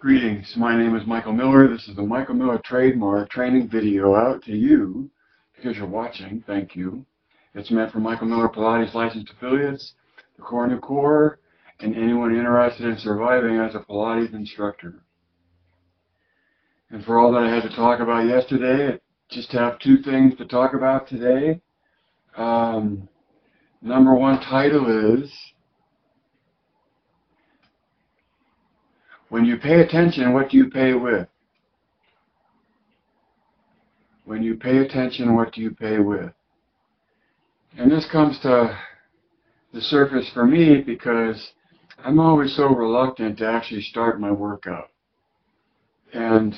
Greetings, my name is Michael Miller. This is the Michael Miller trademark training video out to you because you're watching. Thank you. It's meant for Michael Miller Pilates licensed affiliates, the Core New Core, and anyone interested in surviving as a Pilates instructor. And for all that I had to talk about yesterday, I just have two things to talk about today. Number one title is, when you pay attention, what do you pay with? When you pay attention, what do you pay with? And this comes to the surface for me because I'm always so reluctant to actually start my workout. And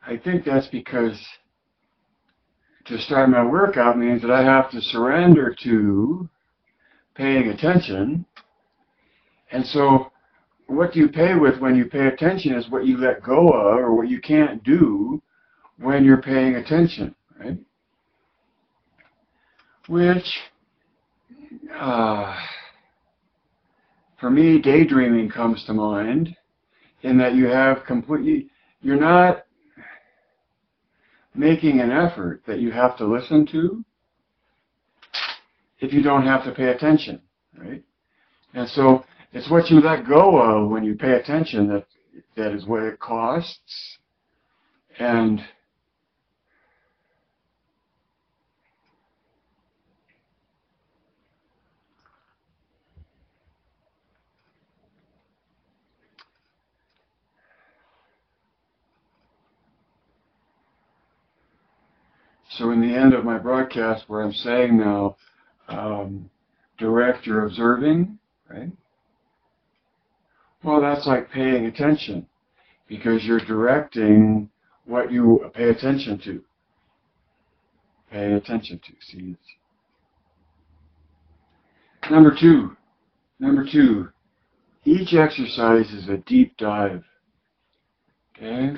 I think that's because to start my workout means that I have to surrender to paying attention. And so what you pay with when you pay attention is what you let go of or what you can't do when you're paying attention, right? Which, for me, daydreaming comes to mind in that you have you're not making an effort that you have to listen to if you don't have to pay attention, right? And so it's what you let go of when you pay attention that is what it costs. And so in the end of my broadcast where I'm saying now, direct your observing, right? Well, that's like paying attention because you're directing what you pay attention to. Pay attention to. See, it's number two, each exercise is a deep dive. Okay?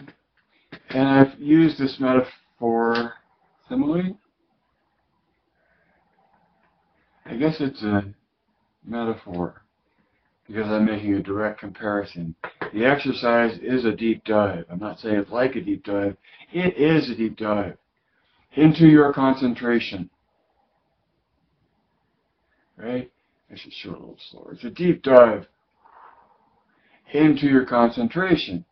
And I've used this metaphor, simile. I guess it's a metaphor because I'm making a direct comparison. The exercise is a deep dive. I'm not saying it's like a deep dive. It is a deep dive into your concentration. Right? I should show it a little slower. It's a deep dive into your concentration.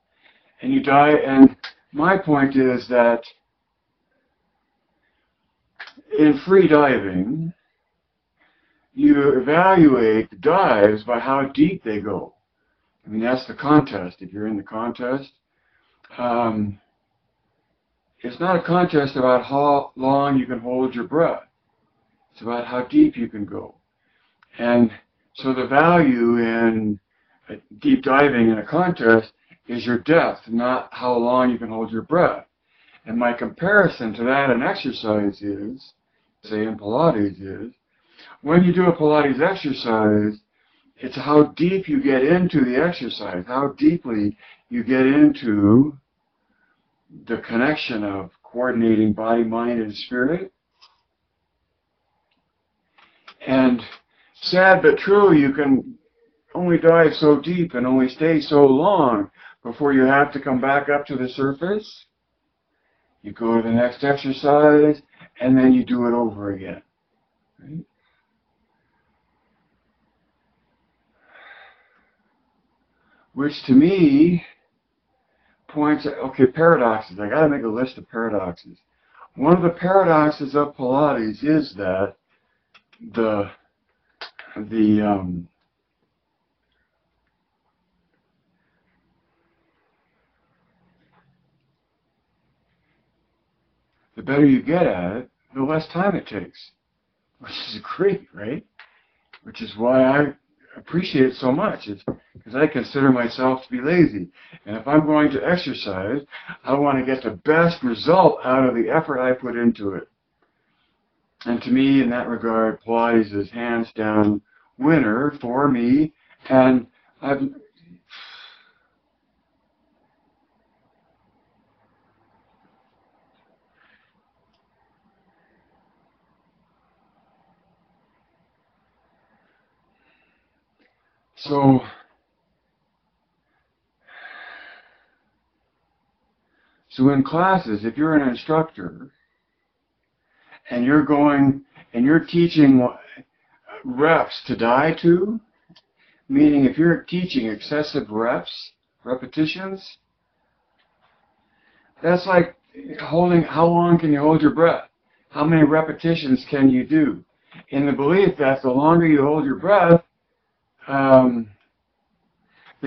And you dive, and my point is that in free diving, you evaluate the dives by how deep they go. I mean, that's the contest. If you're in the contest, it's not a contest about how long you can hold your breath. It's about how deep you can go. And so the value in deep diving in a contest is your depth, not how long you can hold your breath. And my comparison to that in exercise is, say in Pilates is, when you do a Pilates exercise, it's how deep you get into the exercise, how deeply you get into the connection of coordinating body, mind, and spirit. And sad but true, you can only dive so deep and only stay so long before you have to come back up to the surface. You go to the next exercise, and then you do it over again. Right? Which to me points at, okay, paradoxes. I got to make a list of paradoxes. One of the paradoxes of Pilates is that the better you get at it, the less time it takes, which is great, right? Which is why I appreciate it so much. It's because I consider myself to be lazy. And if I'm going to exercise, I want to get the best result out of the effort I put into it. And to me, in that regard, Pilates is hands down winner for me. And I've so So in classes, if you're an instructor and you're going and you're teaching reps to die to, meaning if you're teaching excessive repetitions, that's like holding, how long can you hold your breath? How many repetitions can you do? In the belief that the longer you hold your breath, the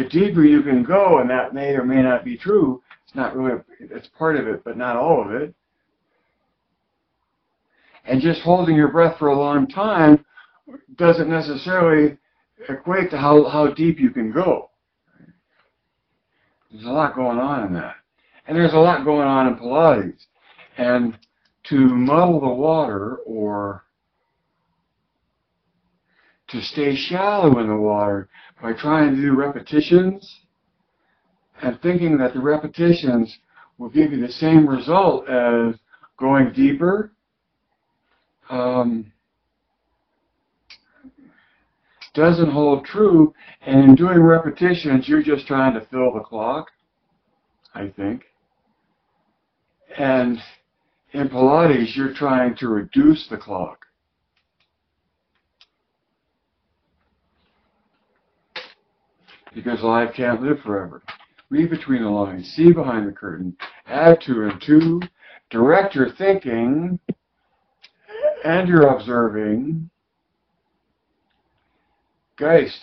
deeper you can go, and that may or may not be true. It's not really, it's part of it, but not all of it. And just holding your breath for a long time doesn't necessarily equate to how deep you can go. There's a lot going on in that. And there's a lot going on in Pilates. And to muddle the water or to stay shallow in the water by trying to do repetitions and thinking that the repetitions will give you the same result as going deeper, doesn't hold true. And in doing repetitions, you're just trying to fill the clock, I think. And in Pilates, you're trying to reduce the clock. Because life can't live forever. Read between the lines, see behind the curtain, add 2 and 2, direct your thinking and your observing. Geist.